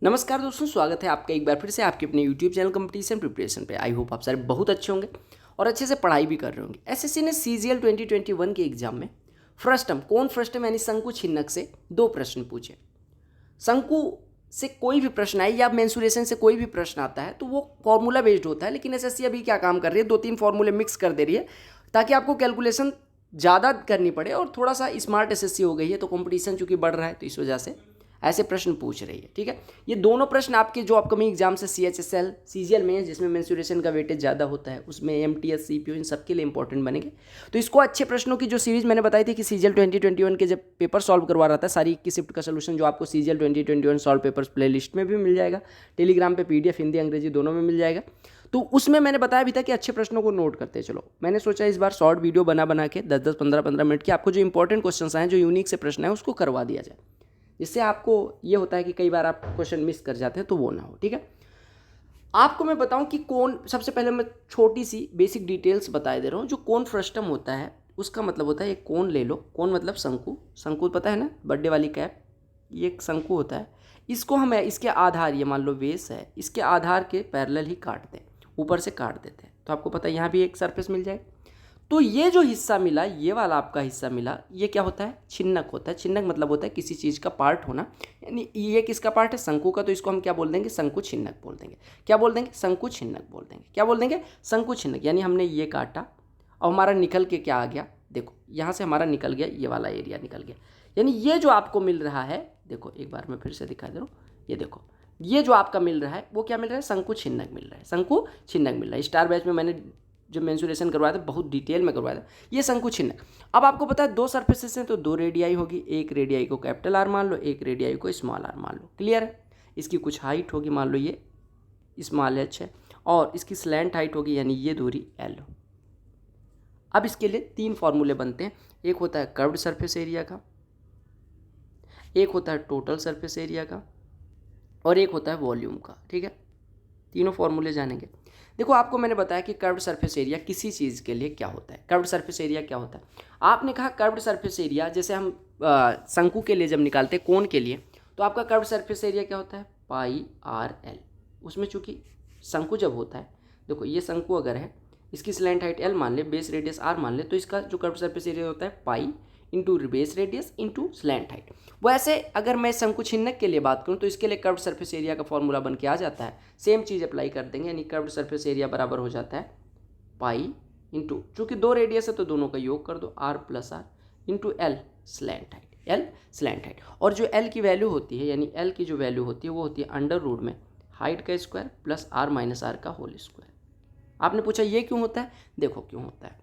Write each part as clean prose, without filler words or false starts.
नमस्कार दोस्तों, स्वागत है आपका एक बार फिर से आपके अपने यूट्यूब चैनल कंपटीशन प्रिपरेशन पे। आई होप आप सारे बहुत अच्छे होंगे और अच्छे से पढ़ाई भी कर रहे होंगे। एसएससी ने सीजीएल 2021 के एग्जाम में फ्रस्टम कौन फ्रस्टम यानी शंकु छिन्नक से 2 प्रश्न पूछे। शंकु से कोई भी प्रश्न आए या मेंसुरेशन से कोई भी प्रश्न आता है तो वो फॉर्मूला बेस्ड होता है, लेकिन एसएससी अभी क्या काम कर रही है, 2-3 फॉर्मूले मिक्स कर दे रही है ताकि आपको कैलकुलेशन ज़्यादा करनी पड़े और थोड़ा सा स्मार्ट एसएससी हो गई है। तो कंपटीशन चूंकि बढ़ रहा है तो इस वजह से ऐसे प्रश्न पूछ रही है। ठीक है, ये दोनों प्रश्न आपके जो अपकमिंग एग्जाम से सीएचएसएल सीजीएल में है, जिसमें मेंसुरेशन का वेटेज ज़्यादा होता है, उसमें एमटीएस सीपीओ इन सब के लिए इंपॉर्टेंट बनेंगे। तो इसको अच्छे प्रश्नों की जो सीरीज मैंने बताई थी कि सीजीएल 2021 के जब पेपर सॉल्व करवा रहा था, सारी 21 शिफ्ट का सोल्यूशन जो आपको CGL 2021 solve papers play list में भी मिल जाएगा, टेलीग्राम पे पीडीएफ हिंदी अंग्रेजी दोनों में मिल जाएगा। तो उसमें मैंने बताया भी था कि अच्छे प्रश्नों को नोट करते चलो। मैंने सोचा इस बार शॉर्ट वीडियो बना के 10-10 15-15 मिनट की आपको जो इंपॉर्टेंट क्वेश्चन आए, जो यूनिक से प्रश्न है, उसको करवा दिया जाए, जिससे आपको ये होता है कि कई बार आप क्वेश्चन मिस कर जाते हैं तो वो ना हो। ठीक है, आपको मैं बताऊं कि कौन, सबसे पहले मैं छोटी सी बेसिक डिटेल्स बता दे रहा हूं। जो कोन फ्रस्टम होता है उसका मतलब होता है एक कोन ले लो, कोन मतलब शंकु, शंकु पता है ना, बर्थडे वाली कैप, ये एक शंकु होता है। इसको हम इसके आधार, ये मान लो बेस है, इसके आधार के पैरेलल ही काटते हैं, ऊपर से काट देते हैं, तो आपको पता है यहाँ भी एक सरफेस मिल जाएगा। तो ये जो हिस्सा मिला, ये वाला आपका हिस्सा मिला, ये क्या होता है, छिन्नक होता है। छिन्नक मतलब होता है किसी चीज़ का पार्ट होना, यानी ये किसका पार्ट है, शंकु का, तो इसको हम क्या बोल देंगे, शंकु छिन्नक बोल देंगे। क्या बोल देंगे, शंकु छिन्नक बोल देंगे। क्या बोल देंगे, शंकु छिन्नक। यानी हमने ये काटा और हमारा निकल के क्या आ गया, देखो यहाँ से हमारा निकल गया, ये वाला एरिया निकल गया। यानी ये जो आपको मिल रहा है, देखो एक बार मैं फिर से दिखा दे रहा हूँ, ये देखो, ये जो आपका मिल रहा है वो क्या मिल रहा है, शंकु छिन्नक मिल रहा है, शंकु छिन्नक मिल रहा है। स्टार बैच में मैंने जो मेंसुरेशन करवाया था बहुत डिटेल में करवाया था, ये शंकु छिन्नक। अब आपको पता है 2 सरफेसेस हैं तो 2 रेडियाई होगी, एक रेडियाई को कैपिटल आर मान लो, एक रेडियाई को स्मॉल आर मान लो। क्लियर है, इसकी कुछ हाइट होगी, मान लो ये स्मॉल एच है, और इसकी स्लैंट हाइट होगी, यानी ये दूरी एल हो। अब इसके लिए 3 फॉर्मूले बनते हैं, एक होता है कर्व्ड सरफेस एरिया का, एक होता है टोटल सरफेस एरिया का, और एक होता है वॉल्यूम का। ठीक है, तीनों फॉर्मूले जानेंगे। देखो आपको मैंने बताया कि कर्व्ड सरफेस एरिया किसी चीज़ के लिए क्या होता है। कर्व्ड सरफेस एरिया क्या होता है, आपने कहा कर्व्ड सरफेस एरिया, जैसे हम शंकु के लिए जब निकालते हैं, कोन के लिए, तो आपका कर्व्ड सरफेस एरिया क्या होता है, पाई आर एल। उसमें चूंकि शंकु जब होता है, देखो ये शंकु अगर है, इसकी स्लैंट हाइट एल मान ले, बेस रेडियस आर मान ले, तो इसका जो कर्व्ड सरफेस एरिया होता है pi into base radius into slant height. वैसे अगर मैं शंकु छिन्नक के लिए बात करूं तो इसके लिए कर्व्ड सरफेस एरिया का फॉर्मूला बन के आ जाता है, सेम चीज़ अप्लाई कर देंगे, यानी कर्व्ड सरफेस एरिया बराबर हो जाता है पाई इंटू, चूँकि 2 रेडियस है तो दोनों का योग कर दो, R plus R into L slant height, L slant height. और जो एल की वैल्यू होती है, यानी एल की जो वैल्यू होती है वो होती है अंडर रूट में हाइट का square plus R minus R का होल स्क्वायर। आपने पूछा ये क्यों होता है, देखो क्यों होता है।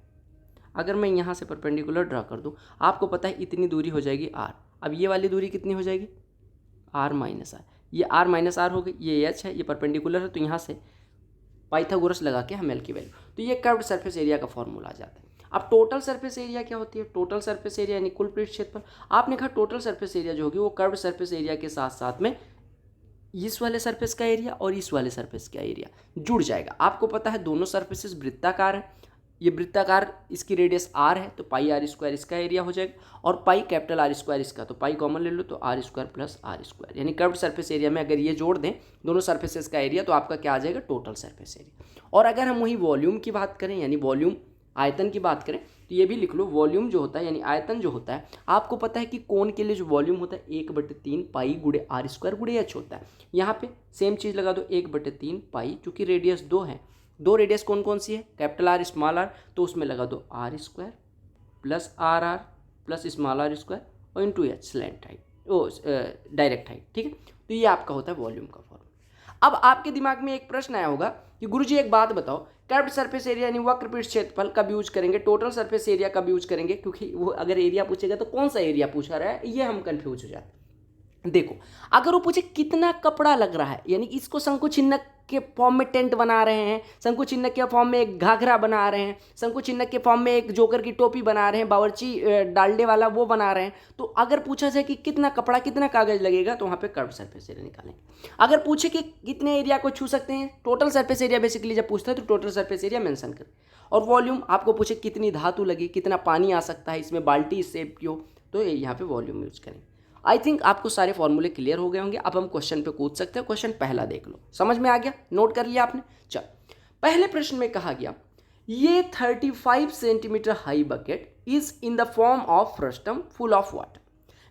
अगर मैं यहाँ से परपेंडिकुलर ड्रा कर दूँ, आपको पता है इतनी दूरी हो जाएगी आर, अब ये वाली दूरी कितनी हो जाएगी, आर माइनस आर, ये आर माइनस आर हो गई, ये एच है, ये परपेंडिकुलर है, तो यहाँ से पाइथागोरस लगा के हम एल की वैल्यू, तो ये कर्व्ड सरफेस एरिया का फॉर्मूला आ जाता है। अब टोटल सरफेस एरिया क्या होती है, टोटल सरफेस एरिया यानी कुल पृष्ठ क्षेत्रफल। आपने कहा टोटल सरफेस एरिया जो होगी वो कर्व्ड सरफेस एरिया के साथ साथ में इस वाले सरफेस का एरिया और इस वाले सरफेस का एरिया जुड़ जाएगा। आपको पता है दोनों सरफेसेस वृत्ताकार है, ये वृत्ताकार, इसकी रेडियस आर है तो पाई आर स्क्वायर इसका एरिया हो जाएगा, और पाई कैपिटल आर स्क्वायर इसका, तो पाई कॉमन ले लो तो R square plus R square. यानी कर्व्ड सरफेस एरिया में अगर ये जोड़ दें दोनों सरफेसेस का एरिया तो आपका क्या आ जाएगा, टोटल सरफेस एरिया। और अगर हम वही वॉल्यूम की बात करें, यानी वॉल्यूम आयतन की बात करें, तो ये भी लिख लो, वॉल्यूम जो होता है यानी आयतन जो होता है, आपको पता है कि कोन के लिए जो वॉल्यूम होता है 1/3 पाई गुड़े आर स्क्वायर गुड़े एच होता है। यहाँ पे सेम चीज़ लगा दो, 1/3 पाई, चूँकि रेडियस 2 है, 2 रेडियस कौन कौन सी है, कैपिटल आर स्मॉल आर, तो उसमें लगा दो R square plus R R plus small R square और इंटू एच स्लैंट हाइट, ओ डायरेक्ट हाइट। ठीक है, तो ये आपका होता है वॉल्यूम का फॉर्मूला। अब आपके दिमाग में एक प्रश्न आया होगा कि गुरुजी एक बात बताओ, कर्व्ड सरफेस एरिया यानी वक्र पृष्ठ क्षेत्रफल कब यूज करेंगे, टोटल सरफेस एरिया कब यूज करेंगे, क्योंकि वो अगर एरिया पूछेगा तो कौन सा एरिया पूछा रहा है, ये हम कंफ्यूज हो जाते हैं। देखो अगर वो पूछे कितना कपड़ा लग रहा है, यानी इसको शंकु छिन्नक के फॉर्म में टेंट बना रहे हैं, शंकु छिन्नक के फॉर्म में एक घाघरा बना रहे हैं, शंकु छिन्नक के फॉर्म में एक जोकर की टोपी बना रहे हैं, बावर्ची डालडे वाला वो बना रहे हैं, तो अगर पूछा जाए कि कितना कपड़ा कितना कागज लगेगा तो वहाँ पे कर्व्ड सरफेस एरिया निकालेंगे। अगर पूछे कि कितने एरिया को छू सकते हैं, टोटल सरफेस एरिया बेसिकली जब पूछता है तो टोटल सरफेस एरिया मेंशन करें। और वॉल्यूम आपको पूछे कितनी धातु लगी, कितना पानी आ सकता है इसमें, बाल्टी शेप की हो, तो यहाँ पे वॉल्यूम यूज करें। आई थिंक आपको सारे फॉर्मूले क्लियर हो गए होंगे। अब हम क्वेश्चन पे कूद सकते हैं। क्वेश्चन पहला देख लो, समझ में आ गया, नोट कर लिया आपने। चल, पहले प्रश्न में कहा गया ये 35 centimetre high bucket is in the form of frustum full of water.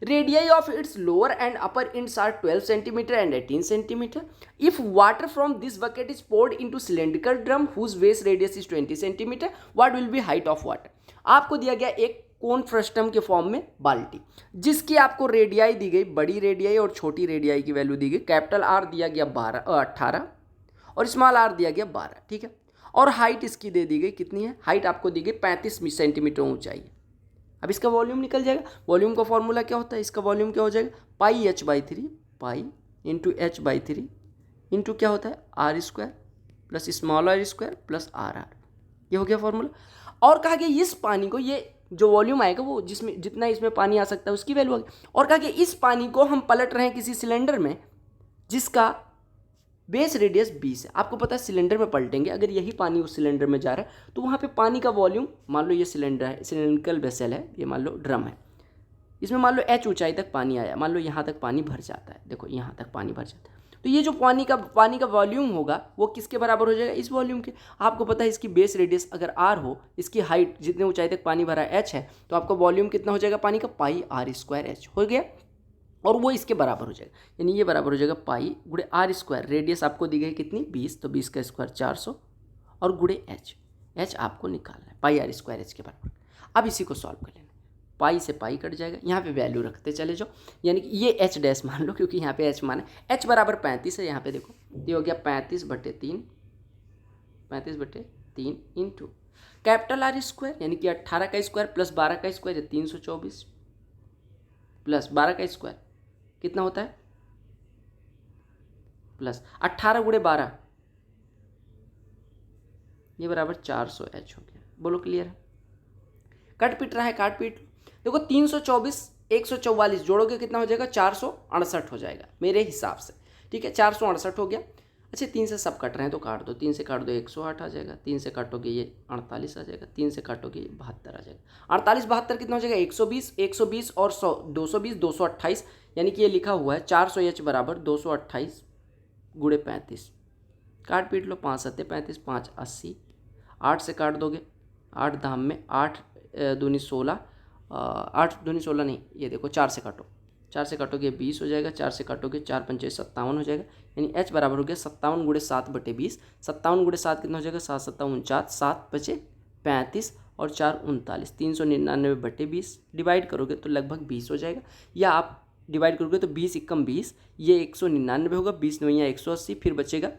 Radii of its lower and upper ends are 12 cm and 18 cm. If water from this bucket is poured into cylindrical drum whose base radius is 20 cm, what will be height of water? आपको दिया गया एक कोन frustum के form में बाल्टी, जिसकी आपको radii दी गई, बड़ी रेडियाई और छोटी रेडियाई की वैल्यू दी गई। कैपिटल आर दिया गया 18 और स्मॉल आर दिया गया 12, ठीक है। और हाइट इसकी दे दी गई, कितनी है, हाइट आपको दी गई 35 सेंटीमीटर ऊंचाई। अब इसका वॉल्यूम निकल जाएगा। वॉल्यूम का फॉर्मूला क्या होता है, इसका वॉल्यूम क्या हो जाएगा, पाई h/3, pi into h/3 into क्या होता है r square plus small r square plus RR, ये हो गया फॉर्मूला। और कहा गया इस पानी को, ये जो वॉल्यूम आएगा वो जिसमें जितना इसमें पानी आ सकता है उसकी वैल्यू आ गई। और कहा गया इस पानी को हम पलट रहे हैं किसी सिलेंडर में जिसका बेस रेडियस 20 है। आपको पता है सिलेंडर में पलटेंगे, अगर यही पानी उस सिलेंडर में जा रहा है तो वहाँ पे पानी का वॉल्यूम, मान लो ये सिलेंडर है, सिलेंड्रिकल वेसल है, ये मान लो ड्रम है, इसमें मान लो h ऊंचाई तक पानी आया, मान लो यहाँ तक पानी भर जाता है, देखो यहाँ तक पानी भर जाता है, तो ये जो पानी का वॉल्यूम होगा वो किसके बराबर हो जाएगा, इस वॉल्यूम के। आपको पता है इसकी बेस रेडियस अगर r हो, इसकी हाइट जितने ऊंचाई तक पानी भरा h है, तो आपका वॉल्यूम कितना हो जाएगा पानी का, पाई r स्क्वायर h हो गया, और वो इसके बराबर हो जाएगा, यानी ये बराबर हो जाएगा पाई गुड़े आर स्क्वायर, रेडियस आपको दी गई कितनी 20, तो 20 का स्क्वायर 400 और गुड़े एच आपको निकालना है, पाई आर स्क्वायर एच के बराबर। अब इसी को सॉल्व कर लेना, पाई से पाई कट जाएगा, यहाँ पे वैल्यू रखते चले जाओ, यानी कि ये एच डैश मान लो क्योंकि यहाँ पे एच माना है, एच बराबर 35 है, यहाँ पे देखो ये हो गया 35/3 इंटू कैपिटल आर स्क्वायर यानी कि 18 का स्क्वायर प्लस 12 का स्क्वायर है 324 प्लस 12 का स्क्वायर कितना होता है, प्लस 18 गुणे 12 ये बराबर 400 एच हो गया। बोलो क्लियर है, कट पिट रहा है, काट पीट। देखो 324 144 जोड़ोगे कितना हो जाएगा, 468 हो जाएगा मेरे हिसाब से, ठीक है, 468 हो गया। अच्छा 3 से सब कट रहे हैं तो काट दो, 3 से काट दो 108 आ जाएगा, 3 से काटोगे ये 48 आ जाएगा, 3 से काटोगे ये 72 आ जाएगा, 48 72 कितना हो जाएगा 120 और 100 220 228, यानी कि ये लिखा हुआ है 400 एच बराबर 228 गुणे 35, काट पीट लो, 5 7 35 5 80, 8 से काट दोगे 8 धाम में 8 दूनी 16, 8 दूनी 16 नहीं, ये देखो 4 से काटो, 4 से काटोगे 20 हो जाएगा, 4 से काटोगे 4 पंचे 57 हो जाएगा, यानी h बराबर हो गया 57 गुणे 7/20, 57 गुणे 7 कितना हो जाएगा 7 7 49, 7 बचे 35 और 4 39, 399/20 डिवाइड करोगे तो लगभग 20 हो जाएगा, या आप डिवाइड करोगे तो 20 एकम 20, ये 199 होगा, 20 नौइयाँ 180, फिर बचेगा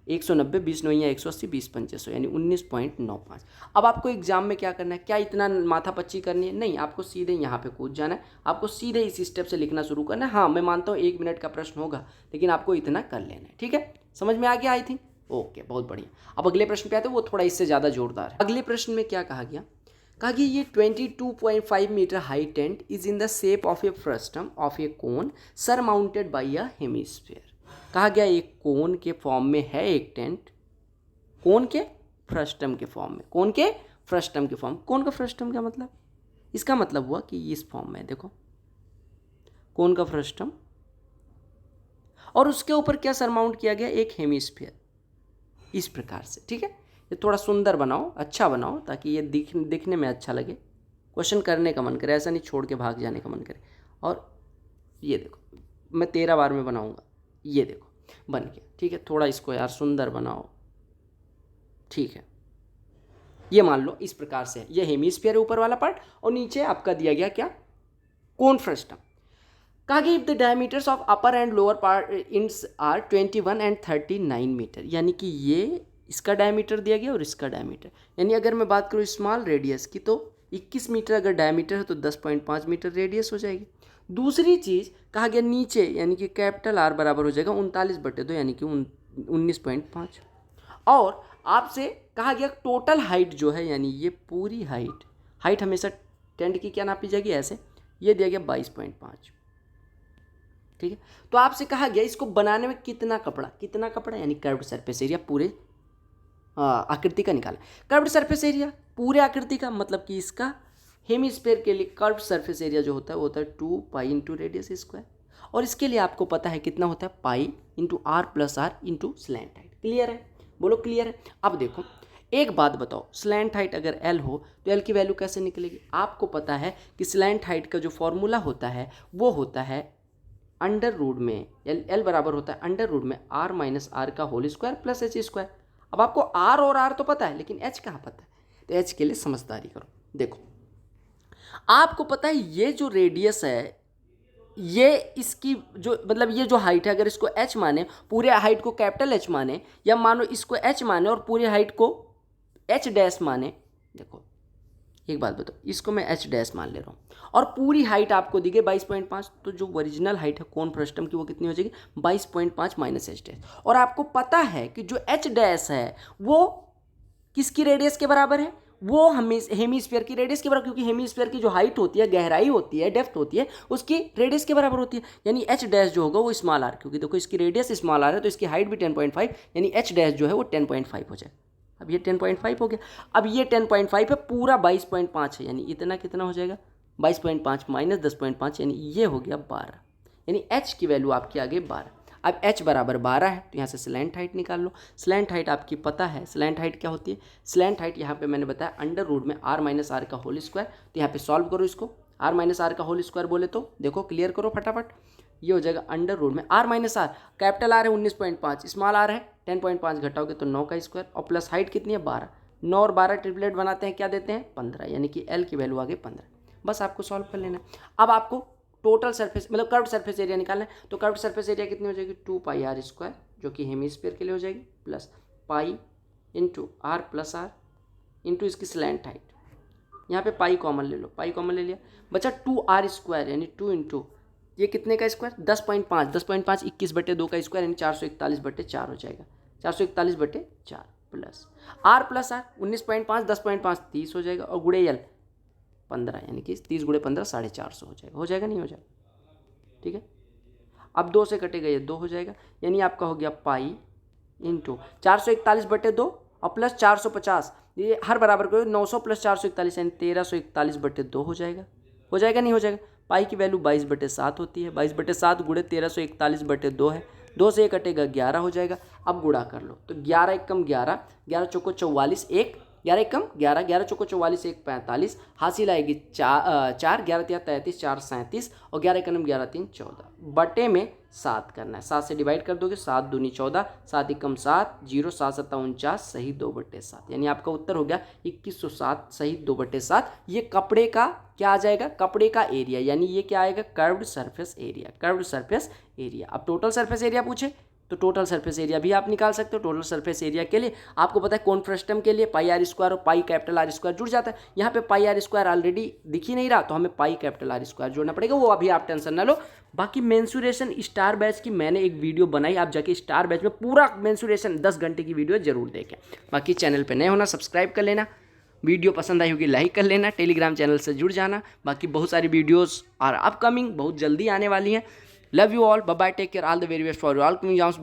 190, 20 नौइयाँ 180, 20 पंचे 100 यानी 19.95। अब आपको एग्जाम में क्या करना है, क्या इतना माथापच्ची करनी है, नहीं, आपको सीधे यहाँ पे कूद जाना है, आपको सीधे इस स्टेप से लिखना शुरू करना है। हाँ मैं मानता हूँ 1 मिनट का प्रश्न होगा, लेकिन आपको इतना कर लेना है, ठीक है, समझ में आ गया आई थिंक, ओके बहुत बढ़िया। अब अगले प्रश्न पे आते हैं, वो थोड़ा इससे ज़्यादा जोरदार है। अगले प्रश्न में क्या कहा गया, कहा कि ये 22.5 metre high tent is in the shape of a frustum of a cone surmounted by a hemisphere. कहा गया एक कोन के फॉर्म में है एक टेंट, कोन के फ्रस्टम के फॉर्म में, कोन के फ्रस्टम के फॉर्म, कोन का फ्रस्टम क्या मतलब, इसका मतलब हुआ कि इस फॉर्म में देखो कोन का फ्रस्टम, और उसके ऊपर क्या सरमाउंट किया गया, एक हेमिस्फीयर, इस प्रकार से, ठीक है। ये थोड़ा सुंदर बनाओ, अच्छा बनाओ, ताकि ये दिखने में अच्छा लगे, क्वेश्चन करने का मन करे, ऐसा नहीं छोड़ के भाग जाने का मन करे। और ये देखो मैं 13 बार में बनाऊंगा, ये देखो बन गया, ठीक है, थोड़ा इसको यार सुंदर बनाओ, ठीक है। ये मान लो इस प्रकार से है, ये हेमिस्फीयर है ऊपर वाला पार्ट, और नीचे आपका दिया गया क्या, कोन फ्रस्टम। कहा गया if the diameters of upper and lower part ends are 21 and 39 metre, यानी कि ये इसका डायमीटर दिया गया और इसका डायमीटर, यानी अगर मैं बात करूँ स्मॉल रेडियस की तो 21 मीटर अगर डायमीटर है तो 10.5 मीटर रेडियस हो जाएगी। दूसरी चीज़ कहा गया नीचे, यानी कि कैपिटल आर बराबर हो जाएगा 39/2 यानी कि 19.5, और आपसे कहा गया टोटल हाइट जो है, यानी ये पूरी हाइट हमेशा टेंट की क्या नापी जाएगी, ऐसे, ये दिया गया 22.5, ठीक है। तो आपसे कहा गया इसको बनाने में कितना कपड़ा यानी कर्व्ड सरफेस एरिया पूरे आकृति का निकाला। कर्व्ड सरफेस एरिया पूरे आकृति का मतलब कि इसका हेमीस्फीयर के लिए कर्व सरफेस एरिया जो होता है वो होता है 2 पाई इंटू रेडियस स्क्वायर, और इसके लिए आपको पता है कितना होता है pi into R plus R into slant height. Clear है? बोलो क्लियर है? अब देखो एक बात बताओ, स्लैंट हाइट अगर एल हो तो एल की वैल्यू कैसे निकलेगी? आपको पता है कि स्लैंट हाइट का जो फॉर्मूला होता है वो होता है अंडर रूट में एल बराबर होता है अंडर रूट में आर माइनस आर का whole square plus H square. अब आपको आर और आर तो पता है, लेकिन एच कहाँ पता है? तो एच के लिए समझदारी करो। देखो आपको पता है ये जो रेडियस है, ये इसकी जो मतलब ये जो हाइट है, अगर इसको एच माने, पूरे हाइट को कैपिटल एच माने, या मानो इसको एच माने और पूरे हाइट को एच डैश माने। देखो एक बात बताओ, इसको मैं एच डैश मान ले रहा हूँ और पूरी हाइट आपको दी गई 22.5, तो जो ओरिजिनल हाइट है कोन फ्रस्टम की वो कितनी हो जाएगी? 22.5 माइनस एच डैश। और आपको पता है कि जो एच डैश है वो किसकी रेडियस के बराबर है? वो हेमीस्फीयर की रेडियस के बराबर, क्योंकि हेमीस्फीयर की जो हाइट होती है, गहराई होती है, डेप्थ होती है, उसकी रेडियस के बराबर होती है। यानी एच डैश जो होगा वो स्मॉल आर, क्योंकि देखो इसकी रेडियस स्मॉल आर है तो इसकी हाइट भी 10.5, यानी एच डैश जो है वो 10.5 हो जाए। अब ये 10.5 हो गया। अब ये 10.5 है, पूरा 22.5 है, यानी इतना कितना हो जाएगा? 22.5 माइनस 10.5, यानी ये हो गया 12, यानी एच की वैल्यू आपकी आ गई 12। अब एच बराबर 12 है तो यहाँ से स्लैंट हाइट निकाल लो। स्लैंट हाइट आपकी पता है, स्लैंट हाइट क्या होती है? स्लैंट हाइट यहाँ पे मैंने बताया अंडर रूट में आर माइनस आर का होल स्क्वायर। तो यहाँ पे सॉल्व करो इसको, आर माइनस आर का होल स्क्वायर बोले तो देखो क्लियर करो फटाफट, ये हो जाएगा अंडर रूट में R minus R, capital R है 19.5, स्मॉल आर है 10.5, घटाओगे तो 9 का स्क्वायर, और प्लस हाइट कितनी है? 12। 9 और 12 ट्रिपलेट बनाते हैं, क्या देते हैं? 15, यानी कि एल की वैल्यू आ गई 15। बस आपको सॉल्व कर लेना है। अब आपको टोटल सरफेस मतलब कर्व्ड सरफेस एरिया निकालना है, तो कर्व्ड सरफेस एरिया कितनी हो जाएगी? 2 पाई आर स्क्वायर, जो कि हेमीस्फीयर के लिए हो जाएगी, plus pi into R plus R into इसकी स्लैंट हाइट। यहाँ पे पाई कॉमन ले लो, पाई कॉमन ले लिया, बचा 2 आर स्क्वायर, यानी 2 इंटू ये कितने का स्क्वायर? 10.5, 10.5 21/2 का स्क्वायर, यानी 441/4 हो जाएगा, 441/4 प्लस आर 19.5, 10.5 30 हो जाएगा, और गुड़े एल 15, यानी कि 30 गुणे 15 450 हो जाएगा। हो जाएगा नहीं हो जाएगा? ठीक है। अब 2 से कटेगा ये 2 हो जाएगा, यानी आपका हो गया पाई इंटू 441/2 और प्लस 450, ये हर बराबर करो 900 प्लस 441, यानी 1341/2 हो जाएगा। हो जाएगा नहीं हो जाएगा? पाई की वैल्यू 22/7 होती है, 22/7 गुणे 1341/2 है, 2 से ये कटेगा 11 हो जाएगा। अब गुणा कर लो, तो 11 एकम 11, 11 चौको 44, 1 11 एकम 11, 11 चौको 44, 1 45, हासिल आएगी 4, 11 तिया 33, 4 37, और 11 एकम 11 3 14, बटे में 7 करना है, 7 से डिवाइड कर दोगे, 7 दूनी 14, 7 एकम 7, 0 7 7 49, सही 2/7, यानी आपका उत्तर हो गया 2107, सही 2/7। ये कपड़े का क्या आ जाएगा? कपड़े का एरिया, यानी ये क्या आएगा? Curved surface area, curved surface area. अब टोटल सरफेस एरिया पूछे तो टोटल सरफेस एरिया भी आप निकाल सकते हो। टोटल सरफेस एरिया के लिए आपको पता है कौन फ्रस्टम के लिए पाई आर स्क्वायर और पाई कैपिटल आर स्क्वायर जुड़ जाता है। यहाँ पे पाई आर स्क्वायर ऑलरेडी दिख ही नहीं रहा, तो हमें पाई कैपिटल आर स्क्वायर जोड़ना पड़ेगा, वो अभी आप टेंशन ना लो। बाकी मेंसुरेशन स्टार बैच की मैंने एक वीडियो बनाई, आप जाके स्टार बैच में पूरा मेंसुरेशन 10 घंटे की वीडियो जरूर देखें। बाकी चैनल पर नए होना सब्सक्राइब कर लेना, वीडियो पसंद आई होगी लाइक कर लेना, टेलीग्राम चैनल से जुड़ जाना। बाकी बहुत सारी वीडियोस और अपकमिंग बहुत जल्दी आने वाली हैं। Love you all, bye bye, take care, all the very best for all coming exams.